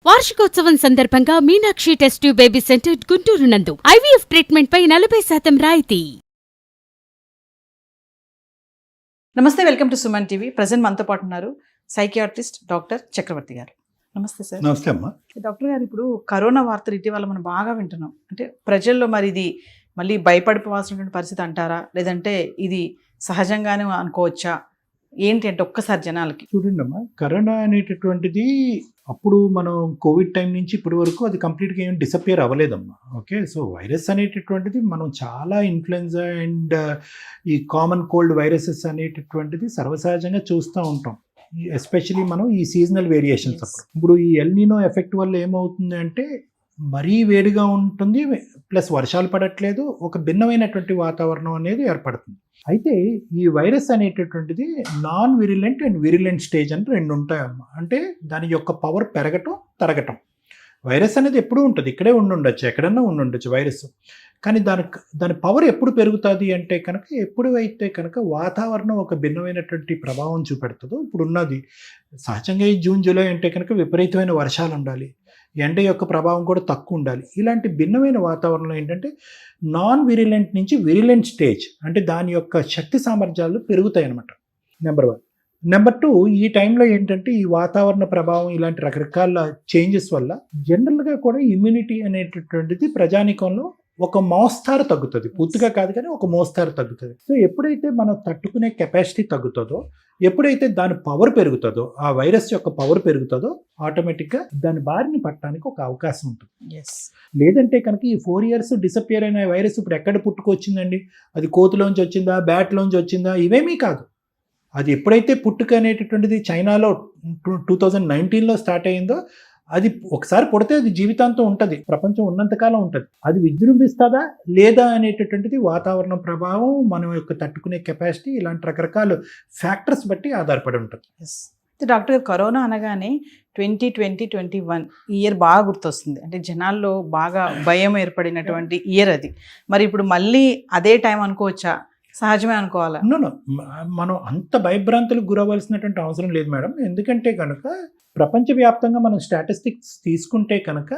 వార్షికోత్సవం సందర్భంగా Meenakshi test tube baby centre Guntur నందు ఐవీఎఫ్ ట్రీట్మెంట్ పై 40% రాయితీ. నమస్తే, welcome to Suman TV. Present మనతో పాటు ఉన్నారు సైకియాట్రిస్ట్ డాక్టర్ చక్రవర్తి గారు. నమస్తే సార్. నమస్తే అమ్మా. డాక్టర్ గారు, ఇప్పుడు కరోనా వార్తలు ఇటీవల మనం బాగా వింటున్నాం. అంటే ప్రజల్లో మరి ఇది మళ్ళీ భయపడిపోవాల్సినటువంటి పరిస్థితి అంటారా, లేదంటే ఇది సహజంగానే అనుకోవచ్చా, ఏంటి అంటే ఒక్కసారి జనాలకి చూడండి అమ్మా, కరోనా అనేటటువంటిది అప్పుడు మనం కోవిడ్ టైం నుంచి ఇప్పటి వరకు అది కంప్లీట్గా ఏం డిసపియర్ అవ్వలేదమ్మా. ఓకే, సో వైరస్ అనేటటువంటిది మనం చాలా ఇన్ఫ్లుయెన్జా అండ్ ఈ కామన్ కోల్డ్ వైరసెస్ అనేటటువంటిది సర్వసహజంగా చూస్తూ ఉంటాం. ఎస్పెషలీ మనం ఈ సీజనల్ వేరియేషన్స్ అప్పుడు. ఇప్పుడు ఈ ఎల్ నీనో ఎఫెక్ట్ వల్ల ఏమవుతుంది అంటే మరీ వేడిగా ఉంటుంది, ప్లస్ వర్షాలు పడట్లేదు, ఒక భిన్నమైనటువంటి వాతావరణం అనేది ఏర్పడుతుంది. అయితే ఈ వైరస్ అనేటటువంటిది non virulent and virulent stage అని రెండు ఉంటాయమ్మా. అంటే దాని యొక్క పవర్ పెరగటం తరగటం. వైరస్ అనేది ఎప్పుడూ ఉంటుంది, ఇక్కడే ఉండొచ్చు, ఎక్కడన్నా ఉండొచ్చు వైరస్. కానీ దాని పవర్ ఎప్పుడు పెరుగుతుంది అంటే కనుక ఎప్పుడైతే కనుక వాతావరణం ఒక భిన్నమైనటువంటి ప్రభావం చూపెడుతుందో. ఇప్పుడు ఉన్నది సహజంగా ఈ జూన్ జూలై అంటే కనుక విపరీతమైన వర్షాలు ఉండాలి, ఎండ యొక్క ప్రభావం కూడా తక్కువ ఉండాలి. ఇలాంటి భిన్నమైన వాతావరణంలో ఏంటంటే నాన్ విరిలెంట్ నుంచి విరిలెంట్ స్టేజ్, అంటే దాని యొక్క శక్తి సామర్థ్యాలు పెరుగుతాయి అన్నమాట. నెంబర్ 1. నెంబర్ 2, ఈ టైంలో ఏంటంటే ఈ వాతావరణ ప్రభావం ఇలాంటి రకరకాల చేంజెస్ వల్ల జనరల్గా కూడా ఇమ్యూనిటీ అనేటటువంటిది ప్రజానీకంలో ఒక మోస్తారు తగ్గుతుంది. పూర్తిగా కాదు కానీ ఒక మోస్తారు తగ్గుతుంది. సో ఎప్పుడైతే మనం తట్టుకునే కెపాసిటీ తగ్గుతుందో, ఎప్పుడైతే దాని పవర్ పెరుగుతుందో, ఆ వైరస్ యొక్క పవర్ పెరుగుతుందో, ఆటోమేటిక్గా దాని బారిని పట్టడానికి ఒక అవకాశం ఉంటుంది. లేదంటే కనుక ఈ 4 years డిసపియర్ అయిన వైరస్ ఇప్పుడు ఎక్కడ పుట్టుకొచ్చిందండి? అది కోతిలోంచి వచ్చిందా, బ్యాట్లోంచి వచ్చిందా? ఇవేమీ కాదు. అది ఎప్పుడైతే పుట్టుక అనేటటువంటిది చైనాలో 2019లో స్టార్ట్ అయిందో, అది ఒకసారి పుడితే అది జీవితాంతం ఉంటుంది, ప్రపంచం ఉన్నంతకాలం ఉంటుంది. అది విజృంభిస్తుందా లేదా అనేటటువంటిది వాతావరణ ప్రభావం, మనం యొక్క తట్టుకునే కెపాసిటీ, ఇలాంటి రకరకాల ఫ్యాక్టర్స్ బట్టి ఆధారపడి ఉంటుంది. డాక్టర్ గారు, కరోనా అనగానే 2020-21 ఇయర్ బాగా గుర్తొస్తుంది. అంటే జనాల్లో బాగా భయం ఏర్పడినటువంటి ఇయర్ అది. మరి ఇప్పుడు మళ్ళీ అదే టైం అనుకోవచ్చా, సహజమే అనుకోవాలా? మనం అంత భయభ్రాంతులకు గురవలసినటువంటి అవసరం లేదు మేడం. ఎందుకంటే కనుక ప్రపంచవ్యాప్తంగా మనం స్టాటిస్టిక్స్ తీసుకుంటే కనుక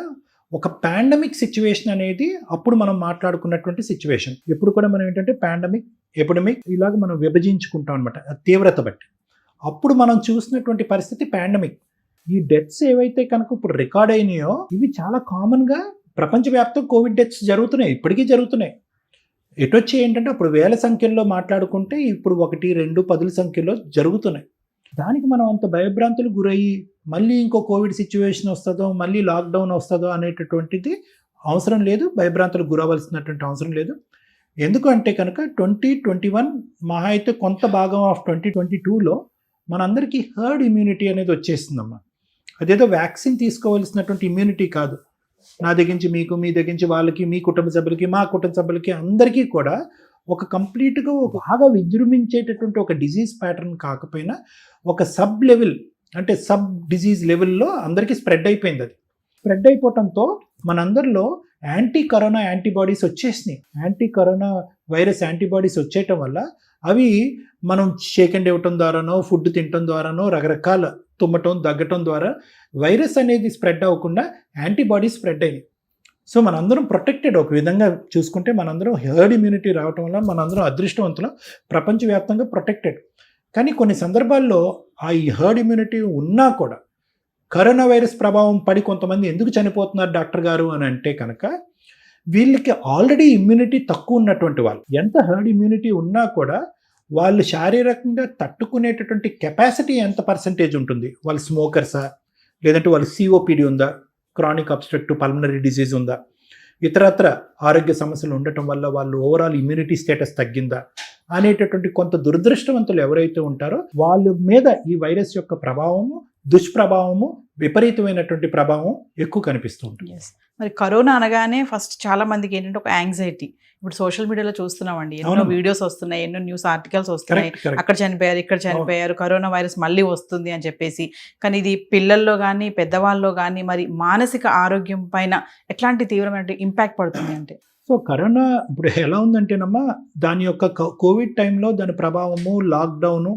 ఒక పాండమిక్ సిచ్యువేషన్ అనేది అప్పుడు మనం మాట్లాడుకున్నటువంటి సిచ్యువేషన్. ఎప్పుడు కూడా మనం ఏంటంటే పాండమిక్, ఎపిడమిక్ ఇలాగ మనం విభజించుకుంటాం అనమాట తీవ్రత బట్టి. అప్పుడు మనం చూసినటువంటి పరిస్థితి పాండమిక్. ఈ డెత్స్ ఏవైతే కనుక ఇప్పుడు రికార్డ్ అయినాయో ఇవి చాలా కామన్గా ప్రపంచవ్యాప్తం కోవిడ్ డెత్స్ జరుగుతున్నాయి, ఇప్పటికీ జరుగుతున్నాయి. ఎటొచ్చి ఏంటంటే అప్పుడు వేల సంఖ్యల్లో మాట్లాడుకుంటే ఇప్పుడు 1, 2, 10 సంఖ్యలో జరుగుతున్నాయి. దానికి మనం అంత భయభ్రాంతులు గురయ్యి మళ్ళీ ఇంకో కోవిడ్ సిచ్యువేషన్ వస్తుందో, మళ్ళీ లాక్డౌన్ వస్తుందో అనేటటువంటిది అవసరం లేదు, భయభ్రాంతులకు గురవలసినటువంటి అవసరం లేదు. ఎందుకంటే కనుక 2021 మహా అయితే కొంత భాగం ఆఫ్ 2022లో మనందరికీ హర్డ్ ఇమ్యూనిటీ అనేది వచ్చేస్తుందమ్మా. అదేదో వ్యాక్సిన్ తీసుకోవాల్సినటువంటి ఇమ్యూనిటీ కాదు. నా దగ్గర నుంచి మీకు, మీ దగ్గర నుంచి వాళ్ళకి, మీ కుటుంబ సభ్యులకి, మా కుటుంబ సభ్యులకి, అందరికీ కూడా ఒక కంప్లీట్గా బాగా విజృంభించేటటువంటి ఒక డిజీజ్ ప్యాటర్న్ కాకపోయినా ఒక సబ్ లెవెల్, అంటే సబ్ డిజీజ్ లెవెల్లో అందరికీ స్ప్రెడ్ అయిపోయింది. అది స్ప్రెడ్ అయిపోవడంతో మనందరిలో యాంటీ కరోనా యాంటీబాడీస్ వచ్చేసినాయి. యాంటీ కరోనా వైరస్ యాంటీబాడీస్ వచ్చేయటం వల్ల అవి మనం షేక్ హ్యాండ్ ఇవ్వటం ద్వారానో, ఫుడ్ తినటం ద్వారానో, రకరకాల తుమ్మటం, దగ్గటం ద్వారా వైరస్ అనేది స్ప్రెడ్ అవ్వకుండా యాంటీబాడీస్ స్ప్రెడ్ అయ్యాయి. సో మనందరం ప్రొటెక్టెడ్. ఒక విధంగా చూసుకుంటే మనందరం హర్డ్ ఇమ్యూనిటీ రావటం వల్ల మనందరం అదృష్టవంతులం, ప్రపంచవ్యాప్తంగా ప్రొటెక్టెడ్. కానీ కొన్ని సందర్భాల్లో ఆ ఈ హర్డ్ ఇమ్యూనిటీ ఉన్నా కూడా కరోనా వైరస్ ప్రభావం పడి కొంతమంది ఎందుకు చనిపోతున్నారు డాక్టర్ గారు అని అంటే కనుక వీళ్ళకి ఆల్రెడీ ఇమ్యూనిటీ తక్కువ ఉన్నటువంటి వాళ్ళు, ఎంత హర్డ్ ఇమ్యూనిటీ ఉన్నా కూడా వాళ్ళు శారీరకంగా తట్టుకునేటటువంటి కెపాసిటీ ఎంత పర్సంటేజ్ ఉంటుంది? వాళ్ళు స్మోకర్సా, లేదంటే వాళ్ళు సిఓపిడి ఉందా, క్రానిక్ అబ్స్ట్రక్టివ్ పల్మనరీ డిసీజ్ ఉందా, ఇతరత్ర ఆరోగ్య సమస్యలు ఉండటం వల్ల వాళ్ళు ఓవరాల్ ఇమ్యూనిటీ స్టేటస్ తగ్గిందా అనేటటువంటి కొంత దురదృష్టవంతులు ఎవరైతే ఉంటారో వాళ్ళ మీద ఈ వైరస్ యొక్క ప్రభావము, దుష్ప్రభావము, విపరీతమైనటువంటి ప్రభావం ఎక్కువ కనిపిస్తూ ఉంటుంది. మరి కరోనా అనగానే ఫస్ట్ చాలా మందికి ఏంటంటే ఒక యాంగ్జైటీ. ఇప్పుడు సోషల్ మీడియాలో చూస్తున్నామండి, ఎన్నో వీడియోస్ వస్తున్నాయి, ఎన్నో న్యూస్ ఆర్టికల్స్ వస్తున్నాయి, అక్కడ చనిపోయారు, ఇక్కడ చనిపోయారు, కరోనా వైరస్ మళ్ళీ వస్తుంది అని చెప్పేసి. కానీ ఇది పిల్లల్లో కానీ పెద్దవాళ్ళలో కానీ మరి మానసిక ఆరోగ్యం పైన ఎట్లాంటి తీవ్రమైన ఇంపాక్ట్ పడుతుంది అంటే? సో కరోనా ఇప్పుడు ఎలా ఉందంటేనమ్మా, దాని యొక్క కోవిడ్ టైంలో దాని ప్రభావము, లాక్డౌను,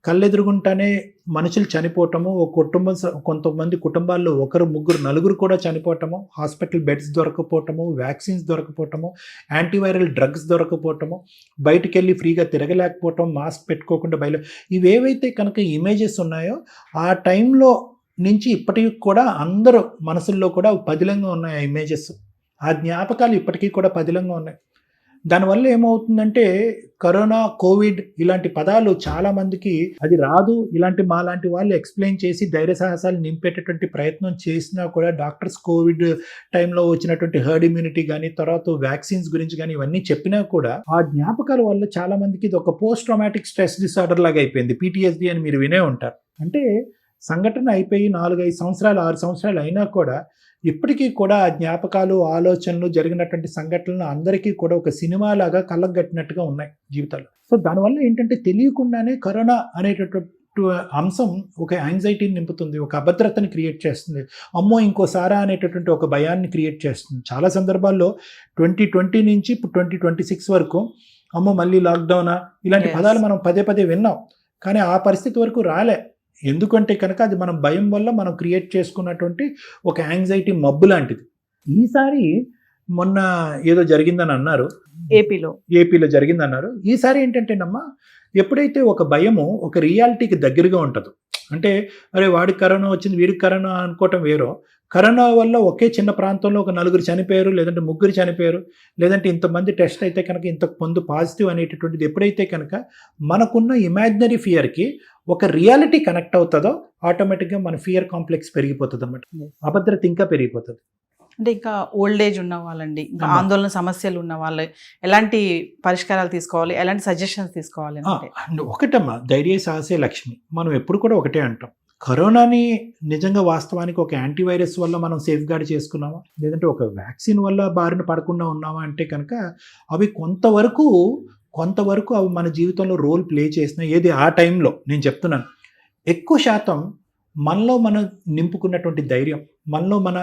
కళ్ళెదురుగుంటానే మనుషులు చనిపోవటము, ఒక కుటుంబం కొంతమంది కుటుంబాల్లో ఒకరు, ముగ్గురు, నలుగురు కూడా చనిపోవటము, హాస్పిటల్ బెడ్స్ దొరకపోవటము, వ్యాక్సిన్స్ దొరకపోవటము, యాంటీవైరల్ డ్రగ్స్ దొరకపోవటము, బయటికి వెళ్ళి ఫ్రీగా తిరగలేకపోవటం, మాస్క్ పెట్టుకోకుండా ఇవేవైతే కనుక ఇమేజెస్ ఉన్నాయో ఆ టైంలో నుంచి ఇప్పటికి కూడా అందరూ మనసుల్లో కూడా పదిలంగా ఉన్నాయి ఆ ఇమేజెస్. ఆ జ్ఞాపకాలు ఇప్పటికీ కూడా పదిలంగా ఉన్నాయి. దానివల్ల ఏమవుతుందంటే కరోనా, కోవిడ్ ఇలాంటి పదాలు చాలామందికి అది రాదు, ఇలాంటి మాలాంటి వాళ్ళు ఎక్స్ప్లెయిన్ చేసి ధైర్య సాహసాలు నింపేటటువంటి ప్రయత్నం చేసినా కూడా డాక్టర్స్ కోవిడ్ టైంలో వచ్చినటువంటి హర్డ్ ఇమ్యూనిటీ కానీ, తర్వాత వ్యాక్సిన్స్ గురించి కానీ ఇవన్నీ చెప్పినా కూడా ఆ జ్ఞాపకాల వల్ల చాలామందికి ఇది ఒక పోస్ట్ ట్రామాటిక్ స్ట్రెస్ డిసార్డర్ లాగా అయిపోయింది. PTSD అని మీరు వినే ఉంటారు. అంటే సంఘటన అయిపోయి 4-5 సంవత్సరాలు 6 సంవత్సరాలు అయినా కూడా ఇప్పటికీ కూడా ఆ జ్ఞాపకాలు, ఆలోచనలు, జరిగినటువంటి సంఘటనలు అందరికీ కూడా ఒక సినిమా లాగా కళ్ళకు కట్టినట్టుగా ఉన్నాయి జీవితాలు. సో దానివల్ల ఏంటంటే తెలియకుండానే కరోనా అనేటటువంటి అంశం ఒక యాంగ్జైటీని నింపుతుంది, ఒక అభద్రతని క్రియేట్ చేస్తుంది. అమ్మో ఇంకోసారా అనేటటువంటి ఒక భయాన్ని క్రియేట్ చేస్తుంది. చాలా సందర్భాల్లో 2020 నుంచి ఇప్పుడు 2026 వరకు అమ్మో మళ్ళీ లాక్డౌనా ఇలాంటి పదాలు మనం పదే పదే విన్నాం. కానీ ఆ పరిస్థితి వరకు రాలే. ఎందుకంటే కనుక అది మనం భయం వల్ల మనం క్రియేట్ చేసుకున్నటువంటి ఒక యాంగ్జైటీ మబ్బు లాంటిది. ఈసారి మొన్న ఏదో జరిగిందని అన్నారు, ఏపీలో జరిగిందన్నారు. ఈసారి ఏంటంటేనమ్మా, ఎప్పుడైతే ఒక భయము ఒక రియాలిటీకి దగ్గరగా ఉంటుందో, అంటే అరే వాడికి కరోనా వచ్చింది వీడికి కరోనా అనుకోవటం వేరో, కరోనా వల్ల ఒకే చిన్న ప్రాంతంలో ఒక 4 చనిపోయారు, లేదంటే 3 చనిపోయారు, లేదంటే ఇంతమంది టెస్ట్ అయితే కనుక ఇంతకు ముందు పాజిటివ్ అనేటటువంటిది ఎప్పుడైతే కనుక మనకున్న ఇమాజినరీ ఫియర్కి ఒక రియాలిటీ కనెక్ట్ అవుతుందో ఆటోమేటిక్గా మన ఫియర్ కాంప్లెక్స్ పెరిగిపోతుంది అన్నమాట. అభద్రత ఇంకా పెరిగిపోతుంది. అంటే ఇంకా ఓల్డ్ ఏజ్ ఉన్న వాళ్ళండి, ఇంకా ఆందోళన సమస్యలు ఉన్న వాళ్ళు ఎలాంటి పరిష్కారాలు తీసుకోవాలి, ఎలాంటి సజెషన్స్ తీసుకోవాలి? ఒకటమ్మా, ధైర్య సాహసే లక్ష్మి. మనం ఎప్పుడు కూడా ఒకటే అంటాం, కరోనాని నిజంగా వాస్తవానికి ఒక యాంటీవైరస్ వల్ల మనం సేఫ్ గార్డ్ చేసుకున్నామా, లేదంటే ఒక వ్యాక్సిన్ వల్ల బారిన పడకుండా ఉన్నామా అంటే కనుక అవి కొంతవరకు అవి మన జీవితంలో రోల్ ప్లే చేసినా, ఏది ఆ టైంలో నేను చెప్తున్నాను, ఎక్కువ శాతం మనలో మనం నింపుకున్నటువంటి ధైర్యం, మనలో మన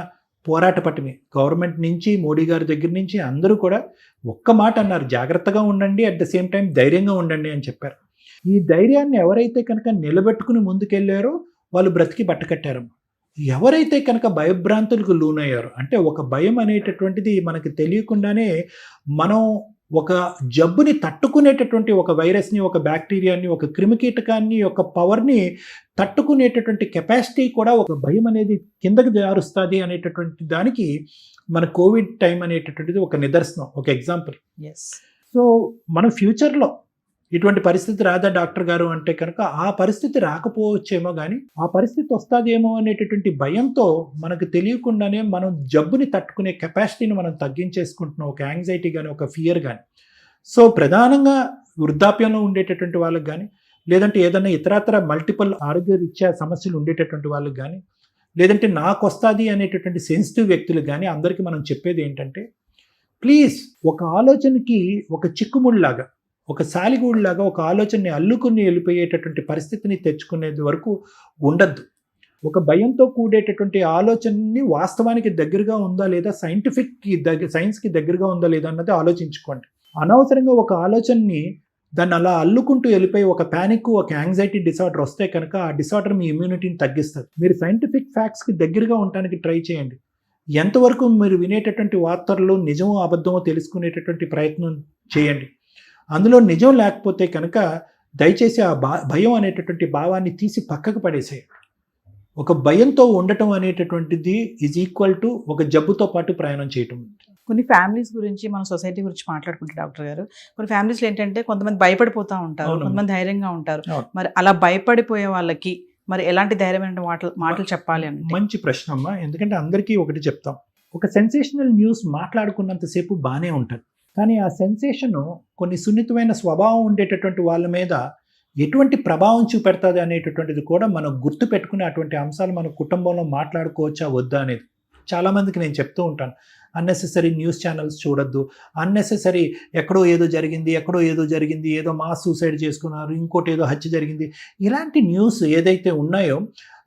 పోరాట పటిమే, గవర్నమెంట్ నుంచి మోడీ గారి దగ్గర నుంచి అందరూ కూడా ఒక్క మాట అన్నారు, జాగ్రత్తగా ఉండండి, అట్ ద సేమ్ టైం ధైర్యంగా ఉండండి అని చెప్పారు. ఈ ధైర్యాన్ని ఎవరైతే కనుక నిలబెట్టుకుని ముందుకెళ్ళారో వాళ్ళు బ్రతికి బట్టకట్టారు. ఎవరైతే కనుక భయభ్రాంతులకు లోనయ్యారో, అంటే ఒక భయం అనేటటువంటిది మనకి తెలియకుండానే మనం ఒక జబ్బుని తట్టుకునేటటువంటి ఒక వైరస్ని, ఒక బ్యాక్టీరియాని, ఒక క్రిమికీటకాన్ని, ఒక పవర్ని తట్టుకునేటటువంటి కెపాసిటీ కూడా ఒక భయం అనేది కిందకి జారుస్తుంది అనేటటువంటి దానికి మన కోవిడ్ టైం అనేటటువంటిది ఒక నిదర్శనం, ఒక ఎగ్జాంపుల్. సో మన ఫ్యూచర్లో ఇటువంటి పరిస్థితి రాదా డాక్టర్ గారు అంటే కనుక ఆ పరిస్థితి రాకపోవచ్చేమో, కానీ ఆ పరిస్థితి వస్తుందేమో అనేటటువంటి భయంతో మనకు తెలియకుండానే మనం జబ్బుని తట్టుకునే కెపాసిటీని మనం తగ్గించేసుకుంటున్నాం, ఒక యాంగ్జైటీ కానీ, ఒక ఫియర్ కానీ. సో ప్రధానంగా వృద్ధాప్యంలో ఉండేటటువంటి వాళ్ళకి కానీ, లేదంటే ఏదైనా ఇతరత్ర మల్టిపుల్ ఆరోగ్య రీత్యా సమస్యలు ఉండేటటువంటి వాళ్ళకి కానీ, లేదంటే నాకు వస్తుంది అనేటటువంటి సెన్సిటివ్ వ్యక్తులకు కానీ అందరికీ మనం చెప్పేది ఏంటంటే, ప్లీజ్ ఒక ఆలోచనకి ఒక చిక్కుముడిలాగా, ఒక సాలిగూడులాగా ఒక ఆలోచనని అల్లుకుని వెళ్ళిపోయేటటువంటి పరిస్థితిని తెచ్చుకునేది వరకు ఉండద్దు. ఒక భయంతో కూడేటటువంటి ఆలోచనని వాస్తవానికి దగ్గరగా ఉందా లేదా, సైన్స్కి దగ్గరగా ఉందా లేదా అన్నది ఆలోచించుకోండి. అనవసరంగా ఒక ఆలోచనని దాన్ని అలా అల్లుకుంటూ వెళ్ళిపోయి ఒక ప్యానిక్, ఒక యాంగ్జైటీ డిసార్డర్ వస్తే కనుక ఆ డిసార్డర్ మీ ఇమ్యూనిటీని తగ్గిస్తుంది. మీరు సైంటిఫిక్ ఫ్యాక్ట్స్కి దగ్గరగా ఉండడానికి ట్రై చేయండి. ఎంతవరకు మీరు వినేటటువంటి వార్తల్లో నిజమో అబద్ధమో తెలుసుకునేటటువంటి ప్రయత్నం చేయండి. అందులో నిజం లేకపోతే కనుక దయచేసి ఆ భయం అనేటటువంటి భావాన్ని తీసి పక్కకు పడేసేయండి. ఒక భయంతో ఉండటం అనేటటువంటిది ఈజ్ ఈక్వల్ టు ఒక జబ్బుతో పాటు ప్రయాణం చేయటం. కొన్ని ఫ్యామిలీస్ గురించి మన సొసైటీ గురించి మాట్లాడుకుంటే డాక్టర్ గారు, కొన్ని ఫ్యామిలీస్లో ఏంటంటే కొంతమంది భయపడిపోతూ ఉంటారు, కొంతమంది ధైర్యంగా ఉంటారు. మరి అలా భయపడిపోయే వాళ్ళకి మరి ఎలాంటి ధైర్యమైన మాటలు చెప్పాలి అని? మంచి ప్రశ్న అమ్మా. ఎందుకంటే అందరికీ ఒకటి చెప్తాం, ఒక సెన్సేషనల్ న్యూస్ మాట్లాడుకున్నంతసేపు బాగానే ఉంటుంది, కానీ ఆ సెన్సేషను కొన్ని సున్నితమైన స్వభావం ఉండేటటువంటి వాళ్ళ మీద ఎటువంటి ప్రభావం చూపెడుతుంది అనేటటువంటిది కూడా మనం గుర్తు పెట్టుకుని అటువంటి అంశాలు మన కుటుంబంలో మాట్లాడుకోవచ్చా వద్దా అనేది చాలామందికి నేను చెప్తూ ఉంటాను. అన్నెసెసరీ న్యూస్ ఛానల్స్ చూడొద్దు, అన్నెసెసరీ ఎక్కడో ఏదో జరిగింది, ఏదో మాస్ సూసైడ్ చేసుకున్నారు, ఇంకోటి ఏదో హత్య జరిగింది, ఇలాంటి న్యూస్ ఏదైతే ఉన్నాయో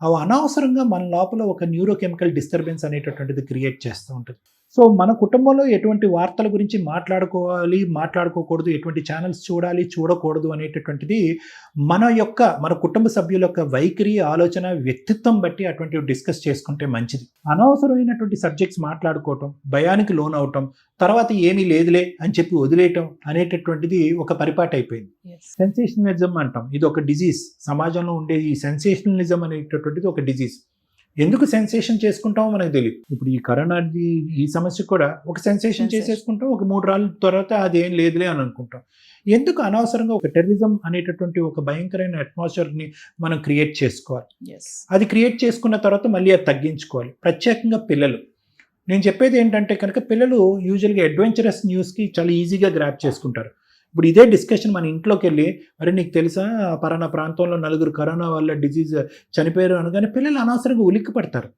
అవి అనవసరంగా మన లోపల ఒక న్యూరోకెమికల్ డిస్టర్బెన్స్ అనేటటువంటిది క్రియేట్ చేస్తూ ఉంటుంది. సో మన కుటుంబంలో ఎటువంటి వార్తల గురించి మాట్లాడుకోవాలి, మాట్లాడుకోకూడదు, ఎటువంటి ఛానల్స్ చూడాలి, చూడకూడదు అనేటటువంటిది మన కుటుంబ సభ్యుల యొక్క వైఖరి, ఆలోచన, వ్యక్తిత్వం బట్టి అటువంటివి డిస్కస్ చేసుకుంటే మంచిది. అనవసరమైనటువంటి సబ్జెక్ట్స్ మాట్లాడుకోవటం, భయానికి లోన్ అవటం, తర్వాత ఏమీ లేదులే అని చెప్పి వదిలేయటం అనేటటువంటిది ఒక పరిపాటి అయిపోయింది. సెన్సేషనలిజం అంటాం, ఇది ఒక డిజీజ్. సమాజంలో ఉండే ఈ సెన్సేషనలిజం అనేటటువంటిది ఒక డిజీజ్. ఎందుకు సెన్సేషన్ చేసుకుంటామో మనకు తెలియదు. ఇప్పుడు ఈ కరోనా ఈ సమస్య కూడా ఒక సెన్సేషన్ చేసేసుకుంటాం, ఒక 3 రోజుల తర్వాత అది ఏం లేదులే అని అనుకుంటాం. ఎందుకు అనవసరంగా ఒక టెర్రరిజం అనేటటువంటి ఒక భయంకరమైన అట్మాస్ఫియర్ని మనం క్రియేట్ చేసుకోవాలి. అది క్రియేట్ చేసుకున్న తర్వాత మళ్ళీ అది తగ్గించుకోవాలి. ప్రత్యేకంగా పిల్లలు, నేను చెప్పేది ఏంటంటే కనుక పిల్లలు యూజువల్గా అడ్వెంచరస్ న్యూస్కి చాలా ఈజీగా గ్రాప్ చేసుకుంటారు. ఇప్పుడు ఇదే డిస్కషన్ మన ఇంట్లోకి వెళ్ళి, అరే నీకు తెలుసా పలానా ప్రాంతంలో 4 కరోనా వల్ల డిజీజ్ చనిపోయారు అనగానే పిల్లలు అనవసరంగా ఉలిక్కి పడతారు,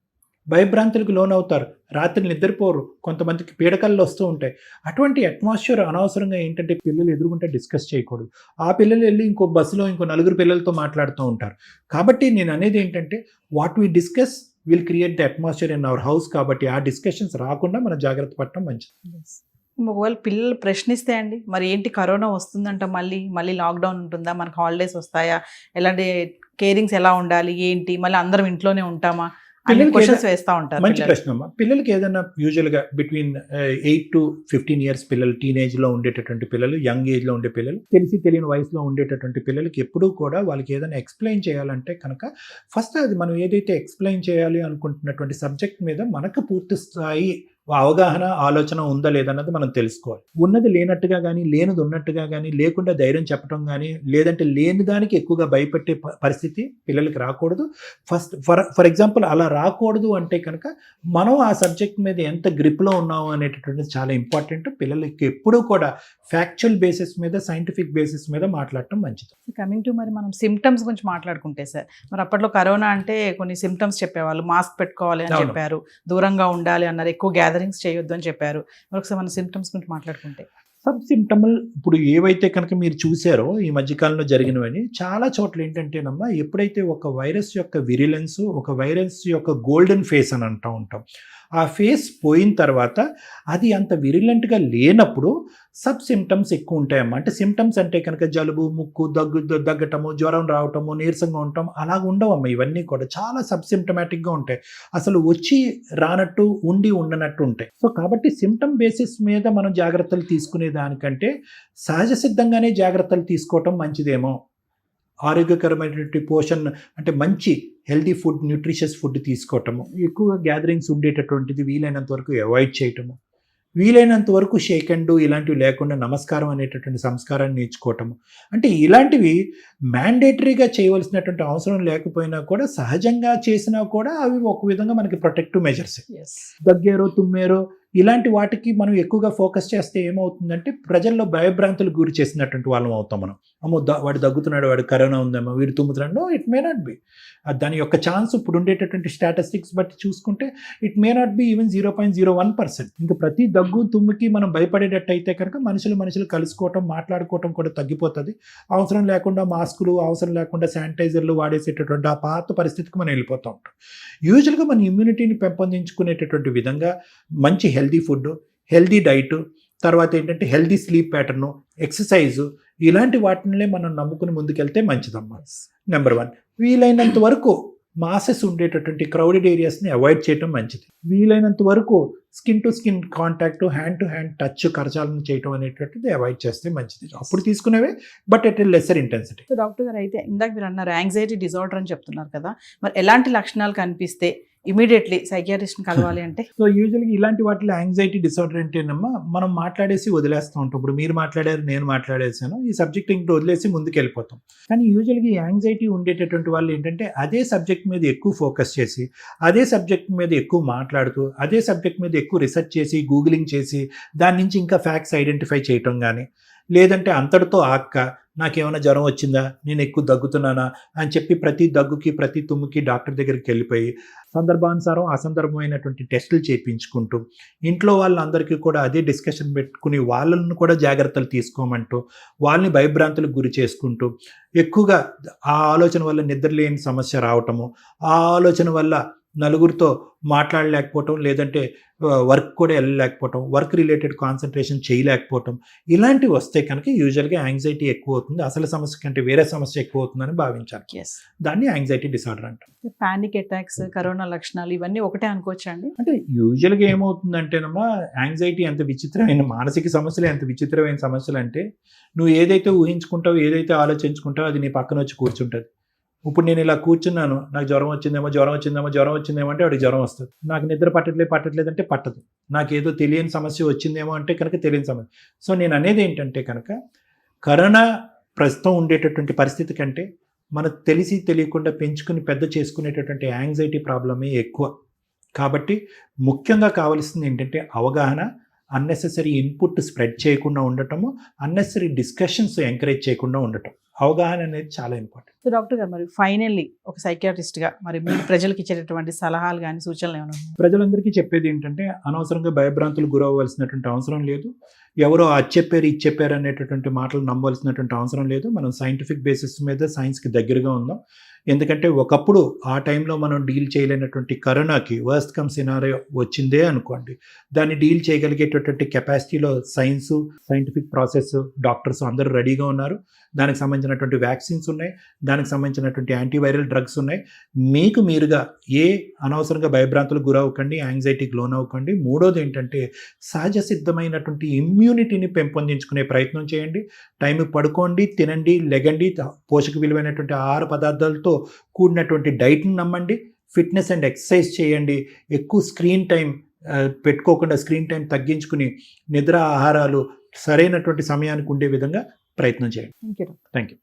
భయభ్రాంతులకు లోనవుతారు, రాత్రి నిద్రపోరు, కొంతమందికి పీడకలు వస్తూ ఉంటాయి. అటువంటి అట్మాస్ఫియర్ అనవసరంగా ఏంటంటే పిల్లలు ఎదురుగుంటే డిస్కస్ చేయకూడదు. ఆ పిల్లలు వెళ్ళి ఇంకో బస్సులో ఇంకో 4 పిల్లలతో మాట్లాడుతూ ఉంటారు. కాబట్టి నేను అనేది ఏంటంటే what we discuss will create the atmosphere in our house. కాబట్టి ఆ డిస్కషన్స్ రాకుండా మనం జాగ్రత్త పడటం మంచిది. ఒకవేళ పిల్లలు ప్రశ్నిస్తే అండి, మరి ఏంటి కరోనా వస్తుందంట, మళ్ళీ లాక్డౌన్ ఉంటుందా, మనకు హాలిడేస్ వస్తాయా, ఎలాంటి కేరింగ్స్ ఎలా ఉండాలి, ఏంటి, మళ్ళీ అందరం ఇంట్లోనే ఉంటామా, క్వశ్చన్స్ వేస్తూ ఉంటారు. మంచి ప్రశ్న అమ్మా. పిల్లలకి ఏదైనా యూజువల్గా బిట్వీన్ 8 to 15 years పిల్లలు, టీనేజ్లో ఉండేటటువంటి పిల్లలు, యంగ్ ఏజ్లో ఉండే పిల్లలు, తెలియని వయసులో ఉండేటటువంటి పిల్లలకి ఎప్పుడూ కూడా వాళ్ళకి ఏదైనా ఎక్స్ప్లెయిన్ చేయాలంటే కనుక ఫస్ట్ అది మనం ఏదైతే ఎక్స్ప్లెయిన్ చేయాలి అనుకుంటున్నటువంటి సబ్జెక్ట్ మీద మనకు పూర్తి స్థాయి అవగాహన, ఆలోచన ఉందా లేదన్నది మనం తెలుసుకోవాలి. ఉన్నది లేనట్టుగా కానీ, లేనిది ఉన్నట్టుగా కానీ, లేకుండా ధైర్యం చెప్పడం కానీ, లేదంటే లేని దానికి ఎక్కువగా భయపెట్టే పరిస్థితి పిల్లలకి రాకూడదు. ఫస్ట్ ఫర్ ఎగ్జాంపుల్ అలా రాకూడదు అంటే కనుక మనం ఆ సబ్జెక్ట్ మీద ఎంత గ్రిప్లో ఉన్నాము అనేటటువంటిది చాలా ఇంపార్టెంట్. పిల్లలకి ఎప్పుడూ కూడా ఫ్యాక్చువల్ బేసిస్ మీద, సైంటిఫిక్ బేసిస్ మీద మాట్లాడటం మంచిది. కమింగ్ టు మరి మనం సిమ్టమ్స్ గురించి మాట్లాడుకుంటే సార్, మరి అప్పట్లో కరోనా అంటే కొన్ని సిమ్టమ్స్ చెప్పేవాళ్ళు, మాస్క్ పెట్టుకోవాలి అని చెప్పారు, దూరంగా ఉండాలి అన్నారు, ఎక్కువ గ్యాదరింగ్స్ చేయొద్దు అని చెప్పారు. మరొకసారి మన సిమ్టమ్స్ గురించి మాట్లాడుకుంటే సబ్ సిమ్టమల్ ఇప్పుడు ఏవైతే కనుక మీరు చూసారో ఈ మధ్యకాలంలో జరిగినవని చాలా చోట్ల ఏంటంటేనమ్మా, ఎప్పుడైతే ఒక వైరస్ యొక్క విరిలెన్స్, ఒక వైరస్ యొక్క గోల్డెన్ ఫేస్ అని అంటూ ఉంటాం, ఆ ఫేస్ పోయిన తర్వాత అది అంత విరిలెంట్గా లేనప్పుడు సబ్ సిమ్టమ్స్ ఎక్కువ ఉంటాయమ్మా. అంటే సిమ్టమ్స్ అంటే కనుక జలుబు, ముక్కు, దగ్గటము, జ్వరం రావటము, నీరసంగా ఉండటం అలాగ ఉండవమ్మా. ఇవన్నీ కూడా చాలా సబ్ సిమ్టమాటిక్గా ఉంటాయి, అసలు వచ్చి రానట్టు, ఉండనట్టు ఉంటాయి. సో కాబట్టి సిమ్టమ్ బేసిస్ మీద మనం జాగ్రత్తలు తీసుకునే దానికంటే సహజ సిద్ధంగానే జాగ్రత్తలు తీసుకోవటం మంచిదేమో. ఆరోగ్యకరమైనటువంటి పోషణ అంటే మంచి హెల్తీ ఫుడ్, న్యూట్రిషియస్ ఫుడ్ తీసుకోవటము, ఎక్కువగా గ్యాదరింగ్స్ ఉండేటటువంటిది వీలైనంత వరకు అవాయిడ్ చేయటము, వీలైనంత వరకు షేక్ అండ్ డూ ఇలాంటివి లేకుండా నమస్కారం అనేటటువంటి సంస్కారాన్ని నేర్చుకోవటము. అంటే ఇలాంటివి మ్యాండేటరీగా చేయవలసినటువంటి అవసరం లేకపోయినా కూడా సహజంగా చేసినా కూడా అవి ఒక విధంగా మనకి ప్రొటెక్టివ్ మెజర్స్. దగ్గేరో, తుమ్మేరో ఇలాంటి వాటికి మనం ఎక్కువగా ఫోకస్ చేస్తే ఏమవుతుందంటే ప్రజల్లో భయభ్రాంతులకు గురి చేసినటువంటి వాళ్ళం అవుతాం మనం. అమ్మో వాడు దగ్గుతున్నాడు, వాడు కరోనా ఉందేమో, వీడు తుమ్ముతున్నాడు. No, it may not be. దాని యొక్క ఛాన్స్ ఇప్పుడు ఉండేటటువంటి స్టాటిస్టిక్స్ బట్టి చూసుకుంటే it may not be even 0.01%. ఇంకా ప్రతి దగ్గు, తుమ్ముకి మనం భయపడేటట్టు అయితే కనుక మనుషులు కలుసుకోవటం, మాట్లాడుకోవటం కూడా తగ్గిపోతుంది. అవసరం లేకుండా మాస్కులు, అవసరం లేకుండా శానిటైజర్లు వాడేసేటటువంటి ఆ పాత పరిస్థితికి మనం వెళ్ళిపోతూ ఉంటాం. యూజువల్గా మన ఇమ్యూనిటీని పెంపొందించుకునేటటువంటి విధంగా మంచి హెల్దీ ఫుడ్, హెల్దీ డైట్, తర్వాత ఏంటంటే హెల్దీ స్లీప్ ప్యాటర్ను, ఎక్సర్సైజు, ఇలాంటి వాటిని మనం నమ్ముకుని ముందుకెళ్తే మంచిదమ్మా. నెంబర్ 1, వీలైనంత వరకు మాసెస్ ఉండేటటువంటి క్రౌడెడ్ ఏరియాస్ని అవాయిడ్ చేయడం మంచిది. వీలైనంత వరకు skin to skin contact, hand to hand touch, కరచాలను చేయడం అనేటటువంటిది అవాయిడ్ చేస్తే మంచిది. అప్పుడు తీసుకునేవే, but at lesser intensity. So doctor గారు, అయితే ఇందాక మీరు అన్నారు యాంగ్జైటీ డిజార్డర్ అని చెప్తున్నారు కదా, మరి ఎలాంటి లక్షణాలు కనిపిస్తే ఇమీడియట్లీ సైకియాట్రిస్ట్ని కలవాలి అంటే? సో యూజువల్గా ఇలాంటి వాటిలో యాంగ్జైటీ డిసార్డర్ అంటేనమ్మా మనం మాట్లాడేసి వదిలేస్తూ ఉంటాం. ఇప్పుడు మీరు మాట్లాడారు, నేను మాట్లాడేసాను, ఈ సబ్జెక్ట్ ఇంటి వదిలేసి ముందుకు వెళ్ళిపోతాం. కానీ యూజువల్గా ఈ యాంగ్జైటీ ఉండేటటువంటి వాళ్ళు ఏంటంటే అదే సబ్జెక్ట్ మీద ఎక్కువ ఫోకస్ చేసి, అదే సబ్జెక్ట్ మీద ఎక్కువ మాట్లాడుతూ, అదే సబ్జెక్ట్ మీద ఎక్కువ రీసెర్చ్ చేసి, గూగులింగ్ చేసి, దాని నుంచి ఇంకా ఫ్యాక్ట్స్ ఐడెంటిఫై చేయటం కానీ, లేదంటే అంతటితో నాకేమైనా జ్వరం వచ్చిందా, నేను ఎక్కువ దగ్గుతున్నానా అని చెప్పి ప్రతి దగ్గుకి, ప్రతి తుమ్ముకి డాక్టర్ దగ్గరికి వెళ్ళిపోయి సందర్భానుసారం అసందర్భమైనటువంటి టెస్టులు చేయించుకుంటూ, ఇంట్లో వాళ్ళందరికీ కూడా అదే డిస్కషన్ పెట్టుకుని వాళ్ళను కూడా జాగ్రత్తలు తీసుకోమంటూ, వాళ్ళని భయభ్రాంతులకు గురి చేసుకుంటూ, ఎక్కువగా ఆ ఆలోచన వల్ల నిద్రలేని సమస్య రావటము, ఆ ఆలోచన వల్ల నలుగురితో మాట్లాడలేకపోవటం, లేదంటే వర్క్ కూడా వెళ్ళలేకపోవటం, వర్క్ రిలేటెడ్ కాన్సన్ట్రేషన్ చేయలేకపోవటం, ఇలాంటివి వస్తే కనుక యూజువల్గా యాంగ్జైటీ ఎక్కువ అవుతుంది, అసలు సమస్య కంటే వేరే సమస్య ఎక్కువ అవుతుందని భావించాలి. దాన్ని యాంగ్జైటీ డిసార్డర్ అంటారు. పానిక్ అటాక్స్, కరోనా లక్షణాలు ఇవన్నీ ఒకటే అనుకోవచ్చా అండి? అంటే యూజువల్గా ఏమవుతుందంటేనమ్మా, యాంగ్జైటీ ఎంత విచిత్రమైన మానసిక సమస్యలు, ఎంత విచిత్రమైన సమస్యలు అంటే, నువ్వు ఏదైతే ఊహించుకుంటావో, ఏదైతే ఆలోచించుకుంటావో అది నీ పక్కన వచ్చి కూర్చుంటుంది. ఇప్పుడు నేను ఇలా కూర్చున్నాను, నాకు జ్వరం వచ్చిందేమో అంటే వాడికి జ్వరం వస్తుంది. నాకు నిద్ర పట్టట్లేదంటే పట్టదు. నాకు ఏదో తెలియని సమస్య వచ్చిందేమో అంటే కనుక తెలియని సమస్య. సో నేను అనేది ఏంటంటే కనుక, కరోనా ప్రస్తుతం ఉండేటటువంటి పరిస్థితి కంటే మనకు తెలిసి తెలియకుండా పెంచుకుని పెద్ద చేసుకునేటటువంటి యాంగ్జైటీ ప్రాబ్లమే ఎక్కువ. కాబట్టి ముఖ్యంగా కావాల్సింది ఏంటంటే అవగాహన, అన్నెసెసరీ ఇన్పుట్ స్ప్రెడ్ చేయకుండా ఉండటము, అన్నెసరీ డిస్కషన్స్ ఎంకరేజ్ చేయకుండా ఉండటం. అవగాహన అనేది చాలా ఇంపార్టెంట్. సో డాక్టర్ గారు, మరి ఫైనల్లీ ఒక సైకియాట్రిస్ట్గా మరి మీరు ప్రజలకు ఇచ్చేటటువంటి సలహాలు కానీ సూచనలు ఏమైనా ఉన్నాయా? ప్రజలందరికీ చెప్పేది ఏంటంటే, అనవసరంగా భయభ్రాంతులు గురవ్వాల్సినటువంటి అవసరం లేదు. ఎవరో అది చెప్పారు అనేటటువంటి మాటలు నమ్మవలసినటువంటి అవసరం లేదు. మనం సైంటిఫిక్ బేసిస్ మీద సైన్స్కి దగ్గరగా ఉందాం. ఎందుకంటే ఒకప్పుడు ఆ టైంలో మనం డీల్ చేయలేనటువంటి కరోనాకి వర్స్ట్ కమ్ సినారియో వచ్చిందే అనుకోండి, దాన్ని డీల్ చేయగలిగేటటువంటి కెపాసిటీలో సైన్సు, సైంటిఫిక్ ప్రాసెస్, డాక్టర్స్ అందరూ రెడీగా ఉన్నారు. దానికి సంబంధించినటువంటి వ్యాక్సిన్స్ ఉన్నాయి, దానికి సంబంధించినటువంటి యాంటీవైరల్ డ్రగ్స్ ఉన్నాయి. మీకు మీరుగా అనవసరంగా భయభ్రాంతులకు గురవ్వకండి, యాంగ్జైటీకి లోన్ అవ్వకండి. మూడోది ఏంటంటే, సహజ సిద్ధమైనటువంటి ఇమ్యూనిటీని పెంపొందించుకునే ప్రయత్నం చేయండి. టైంకి పడుకోండి, తినండి, లెగండి, పోషక విలువైనటువంటి ఆహార పదార్థాలతో కూడినటువంటి డైట్ని నమ్మండి, ఫిట్నెస్ అండ్ ఎక్సర్సైజ్ చేయండి. ఎక్కువ స్క్రీన్ టైం పెట్టుకోకుండా స్క్రీన్ టైం తగ్గించుకుని నిద్ర, ఆహారాలు సరైనటువంటి సమయానికి ఉండే విధంగా ప్రయత్నం చేయండి. Thank you. Thank you.